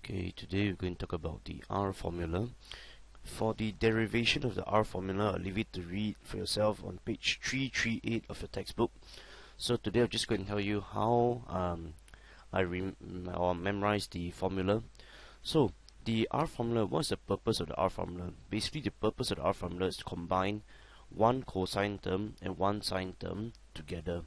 Okay, today we're going to talk about the R formula. For the derivation of the R formula, I'll leave it to read for yourself on page 338 of your textbook. So today I'm just going to tell you how I memorize the formula. So the R formula, what's the purpose of the R formula? Basically, the purpose of the R formula is to combine one cosine term and one sine term together.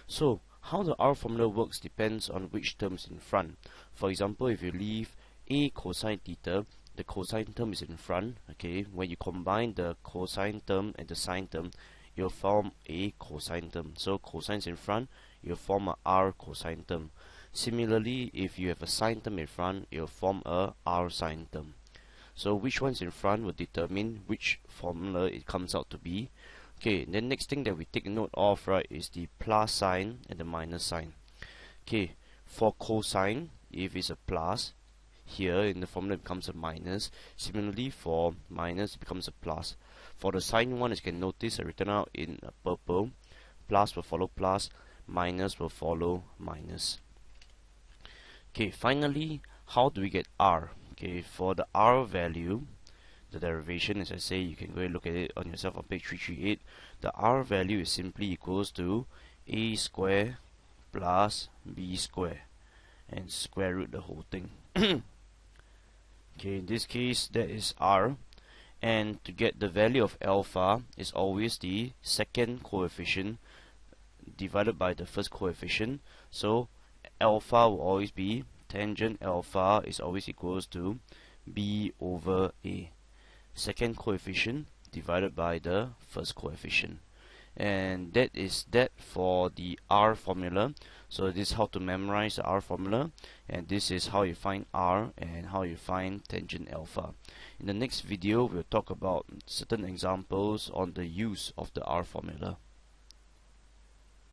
So how the R formula works depends on which term is in front. For example, if you leave a cosine theta, the cosine term is in front. Okay, when you combine the cosine term and the sine term, you'll form a cosine term. So cosine is in front, you'll form a R cosine term. Similarly, if you have a sine term in front, you'll form a R sine term. So which one's in front will determine which formula it comes out to be. Okay, the next thing that we take note of, right, is the plus sign and the minus sign. Okay, for cosine, if it's a plus, here in the formula it becomes a minus. Similarly, for minus it becomes a plus. For the sine one, as you can notice, I written out in purple. Plus will follow plus, minus will follow minus. Okay, finally, how do we get R? Okay, for the R value, the derivation, as I say, you can go and look at it on yourself on page 338. The R value is simply equals to a square plus b square and square root the whole thing. Okay, in this case that is R, and to get the value of alpha is always the second coefficient divided by the first coefficient. So alpha will always be tangent alpha is always equals to b over a. Second coefficient divided by the first coefficient, and that is that for the R formula. So this is how to memorize the R formula, and this is how you find R and how you find tangent alpha. In the next video we'll talk about certain examples on the use of the R formula.